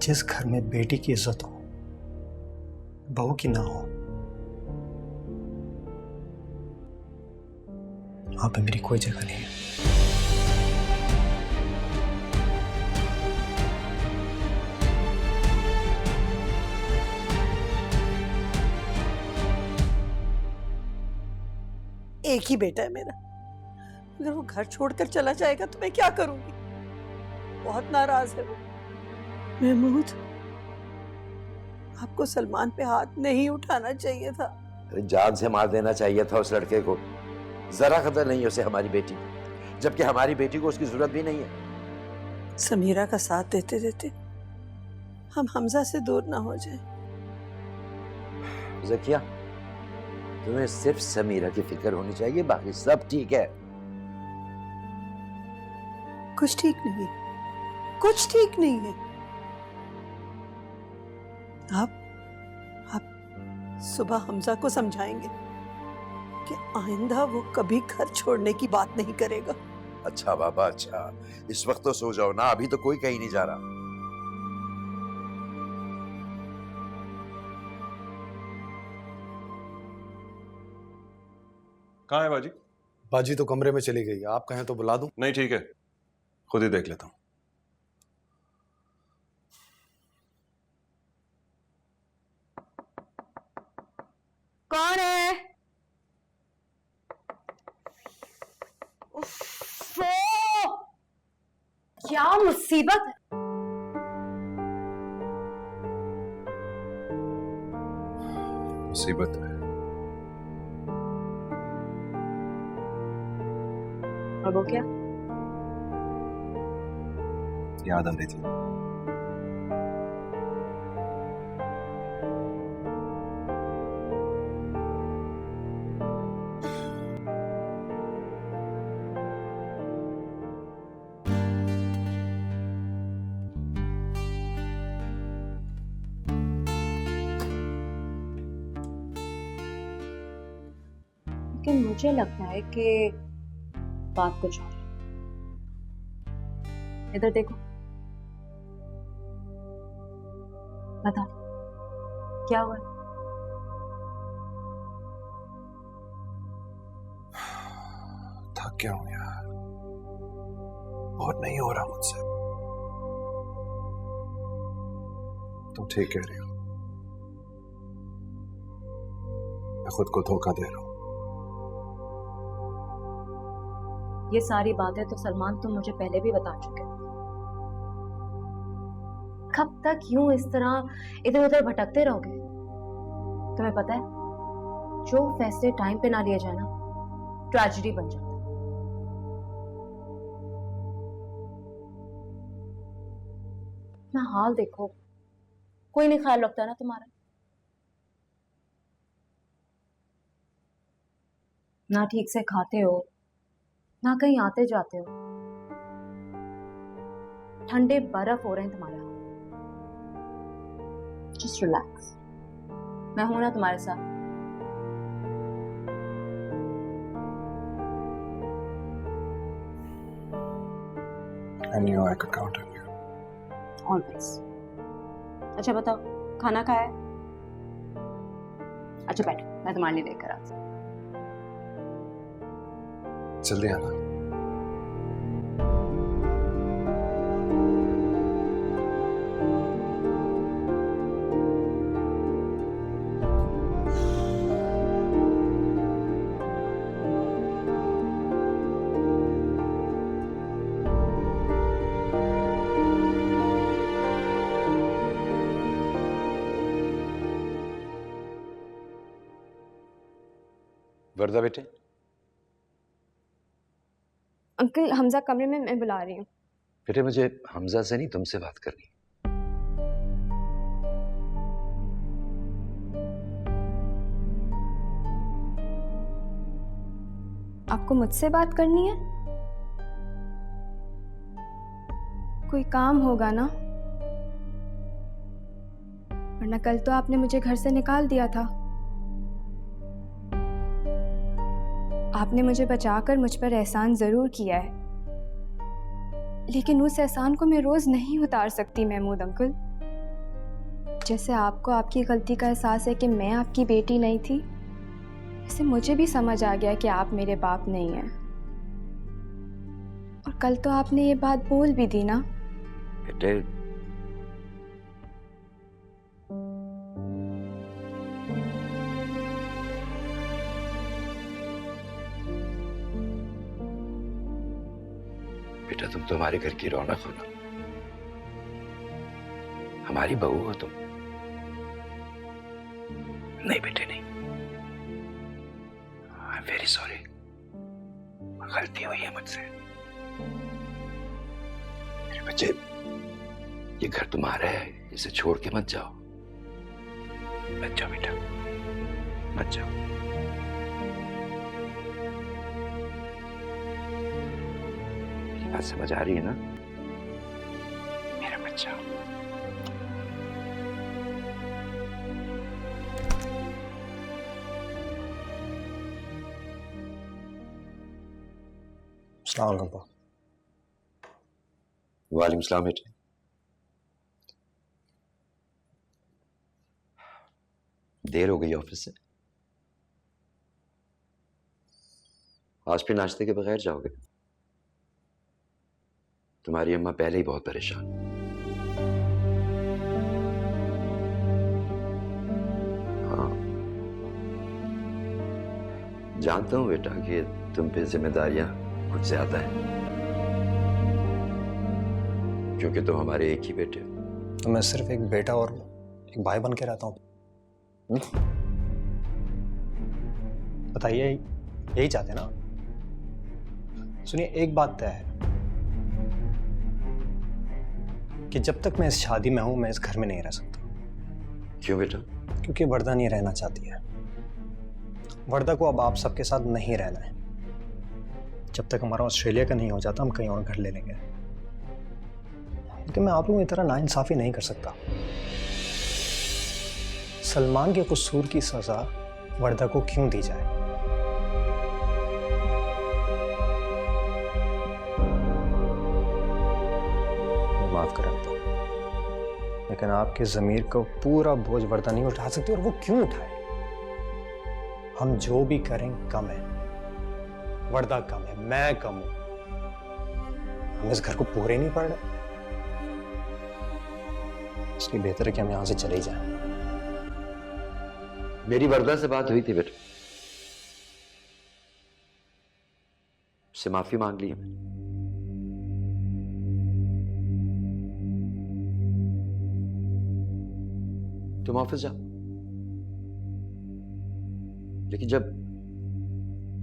जिस घर में बेटी की इज्जत हो, बहू की ना हो, वहां पे मेरी कोई जगह नहीं है। एक ही बेटा है मेरा, अगर वो घर छोड़कर चला जाएगा तो मैं क्या करूंगी? बहुत नाराज है वो। महमूद, आपको सलमान पे हाथ नहीं उठाना चाहिए था। अरे जान से मार देना चाहिए था उस लड़के को। जरा कदर नहीं उसे हमारी बेटी, जबकि हमारी बेटी को उसकी जरूरत भी नहीं है। समीरा का साथ देते देते हम हमजा से दूर ना हो जाए। ज़किया, तुम्हें सिर्फ समीरा की फिक्र होनी चाहिए, बाकी सब ठीक है। कुछ ठीक नहीं, कुछ ठीक नहीं है। आप सुबह हमजा को समझाएंगे कि आइंदा वो कभी घर छोड़ने की बात नहीं करेगा। अच्छा बाबा, अच्छा, इस वक्त तो सो जाओ ना, अभी तो कोई कहीं नहीं जा रहा। कहाँ है बाजी? बाजी तो कमरे में चली गई, आप कहें तो बुला दूं? नहीं ठीक है, खुद ही देख लेता हूं। कौन है? उफ़्फ़ो! क्या मुसीबत! मुसीबत है। और वो क्या? याद आ रही थी। लेकिन मुझे लगता है कि बात कुछ और है। इधर देखो, बता क्या हुआ? थक गया हूं यार, बहुत नहीं हो रहा मुझसे। तुम ठीक कह रही हो, मैं खुद को धोखा दे रहा हूं। ये सारी बातें तो सलमान तुम मुझे पहले भी बता चुके हो। कब तक यूं इस तरह इधर उधर भटकते रहोगे? तुम्हें पता है, जो फैसले टाइम पे ना लिए जाए ना, ट्रेजेडी बन जाता है। ना हाल देखो, कोई नहीं ख्याल रखता ना तुम्हारा। ना ठीक से खाते हो, ना कहीं आते जाते हो। ठंडे बर्फ हो रहे हैं तुम्हारे हाथ। जस्ट रिलैक्स, मैं हूं ना तुम्हारे साथ। I knew I could count on you. Always. अच्छा बताओ, खाना खाया है? अच्छा बैठो, मैं तुम्हारे लिए लेकर आती हूँ। जल्दी आना। वर्दा बेटे। अंकल, हमजा कमरे में, मैं बुला रही हूँ। बेटे मुझे हमजा से नहीं, तुमसे बात करनी। आपको मुझसे बात करनी है? कोई काम होगा ना, वरना कल तो आपने मुझे घर से निकाल दिया था। आपने मुझे बचाकर मुझ पर एहसान जरूर किया है, लेकिन उस एहसान को मैं रोज नहीं उतार सकती महमूद अंकल। जैसे आपको आपकी गलती का एहसास है कि मैं आपकी बेटी नहीं थी, वैसे मुझे भी समझ आ गया कि आप मेरे बाप नहीं हैं। और कल तो आपने ये बात बोल भी दी ना। बेटे, बेटा तुम तो हमारे घर की रौनक हो ना, हमारी बहू हो तुम। नहीं बेटे नहीं, आई एम वेरी सॉरी, गलती हुई है मुझसे। मेरे बच्चे, ये घर तुम्हारा है, इसे छोड़ के मत जाओ। मत जाओ बेटा, मत जाओ। मेरी बात समझ आ रही है ना मेरा बच्चा? अस्सलाम वालेकुम पापा। वालेकुम सलाम बेटे। देर हो गई ऑफिस से, आज फिर नाश्ते के बगैर जाओगे? तुम्हारी अम्मा पहले ही बहुत परेशान। हाँ, जानता हूं बेटा कि तुम पे जिम्मेदारियां कुछ ज्यादा है, क्योंकि तुम हमारे एक ही बेटे हो। तो मैं सिर्फ एक बेटा और एक भाई बन के रहता हूँ। बताइए, यही चाहते ना? सुनिए, एक बात तय है कि जब तक मैं इस शादी में हूं, मैं इस घर में नहीं रह सकता। क्यों बेटा? क्योंकि वर्दा नहीं रहना चाहती है। वर्दा को अब आप सबके साथ नहीं रहना है। जब तक हमारा ऑस्ट्रेलिया का नहीं हो जाता, हम कहीं और घर ले लेंगे। लेकिन मैं आप लोगों की तरह नाइंसाफी नहीं कर सकता। सलमान के कसूर की सजा वर्दा को क्यों दी जाए? माफ करें तो, लेकिन आपके ज़मीर को पूरा बोझ वर्दा नहीं उठा सकती। और वो क्यों उठाए? हम जो भी करें कम है। वर्दा कम है, मैं कम हूं। हम इस घर को पूरे नहीं पड़ रहे, इसलिए बेहतर है कि हम यहां से चले जाएं। मेरी वर्दा से बात हुई थी बेटा, उससे माफी मांग ली है मैंने। तुम ऑफिस जाओ, लेकिन जब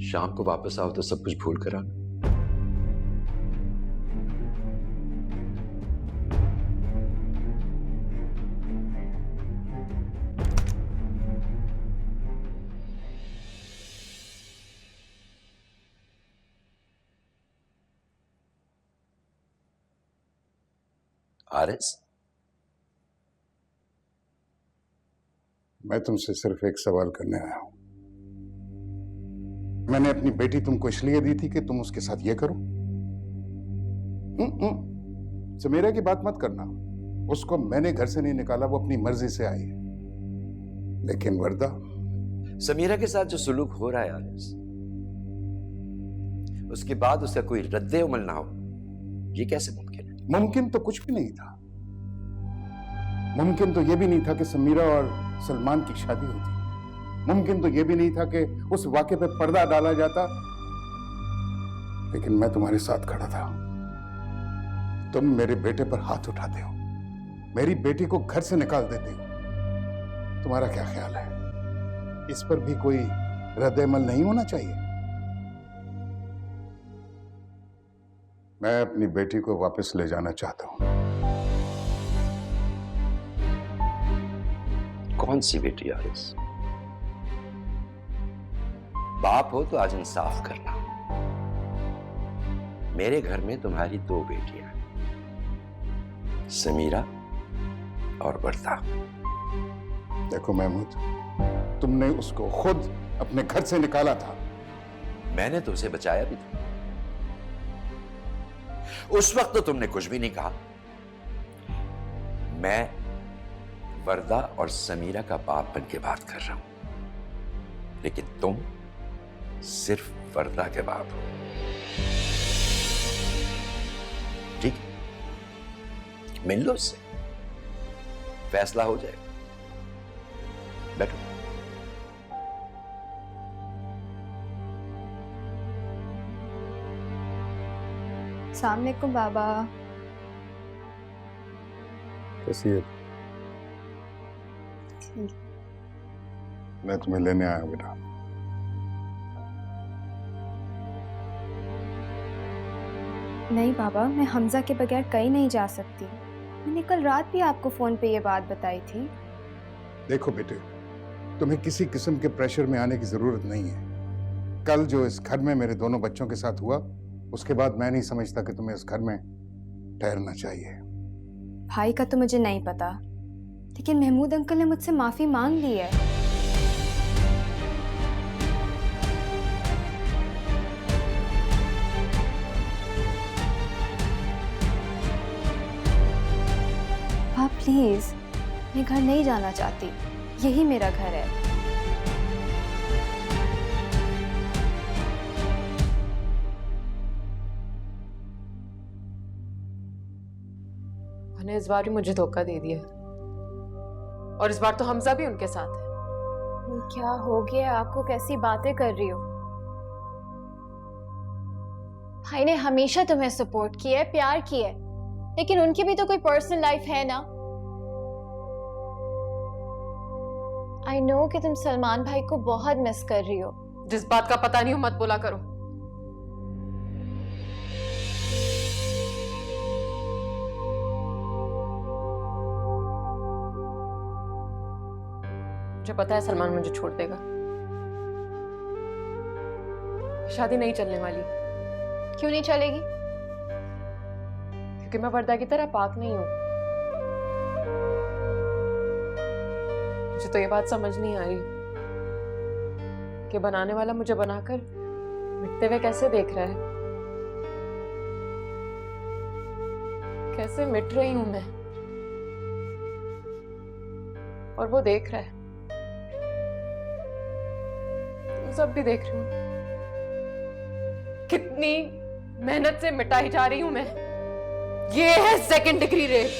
शाम को वापस आओ तो सब कुछ भूल कर आना। आरएस, मैं तुमसे सिर्फ एक सवाल करने आया हूं। मैंने अपनी बेटी तुमको इसलिए दी थी कि तुम उसके साथ ये करो? समीरा की बात मत करना। उसको मैंने घर से नहीं निकाला, वो अपनी मर्जी से आई है। लेकिन वर्दा, समीरा के साथ जो सुलूक हो रहा है आरएस, उसके बाद उसका कोई रद्दे अमल ना हो, ये कैसे मुमकिन है? मुमकिन तो कुछ भी नहीं था। मुमकिन तो यह भी नहीं था कि समीरा और सलमान की शादी होती। मुमकिन तो यह भी नहीं था कि उस वाक़े पे पर्दा डाला जाता। लेकिन मैं तुम्हारे साथ खड़ा था। तुम मेरे बेटे पर हाथ उठाते हो, मेरी बेटी को घर से निकाल देते हो। तुम्हारा क्या ख्याल है, इस पर भी कोई रद्द-ए-अमल नहीं होना चाहिए? मैं अपनी बेटी को वापस ले जाना चाहता हूं। कौन सी बेटी आरएस? बाप हो तो आज इंसाफ करना। मेरे घर में तुम्हारी दो बेटियां, समीरा और वर्दा। देखो महमूद, तुमने उसको खुद अपने घर से निकाला था। मैंने तो उसे बचाया भी था। उस वक्त तो तुमने कुछ भी नहीं कहा। मैं वर्दा और समीरा का बाप बन के बात कर रहा हूं, लेकिन तुम सिर्फ वर्दा के बाप हो। ठीक है, मिल लो उससे, फैसला हो जाएगा। बैठो। अस्सलाम वालेकुम बाबा। कैसी है? मैं तुम्हें लेने आया हूं बेटा। नहीं बाबा, मैं हमजा के बगैर कहीं नहीं जा सकती। मैंने कल रात भी आपको फोन पे ये बात बताई थी। देखो बेटे, तुम्हें किसी किस्म के प्रेशर में आने की जरूरत नहीं है। कल जो इस घर में मेरे दोनों बच्चों के साथ हुआ, उसके बाद मैं नहीं समझता कि तुम्हें इस घर में ठहरना चाहिए। भाई का तो मुझे नहीं पता, लेकिन महमूद अंकल ने मुझसे माफी मांग ली है। आप प्लीज, मैं घर नहीं जाना चाहती, यही मेरा घर है। उन्हें इस बार भी मुझे धोखा दे दिया, और इस बार तो हमजा भी उनके साथ है। क्या हो गया आपको? कैसी बातें कर रही हो? भाई ने हमेशा तुम्हें सपोर्ट किया है, प्यार किया है, लेकिन उनकी भी तो कोई पर्सनल लाइफ है ना। आई नो कि तुम सलमान भाई को बहुत मिस कर रही हो। जिस बात का पता नहीं हो मत बोला करो। मुझे पता है सलमान मुझे छोड़ देगा। शादी नहीं चलने वाली। क्यों नहीं चलेगी? क्योंकि मैं वर्दा की तरह पाक नहीं हूं। मुझे तो ये बात समझ नहीं आ रही कि बनाने वाला मुझे बनाकर मिटते हुए कैसे देख रहा है। कैसे मिट रही हूं मैं, और वो देख रहा है। सब भी देख रही हूं कितनी मेहनत से मिटाई जा रही हूं मैं। ये है 2nd डिग्री रेप।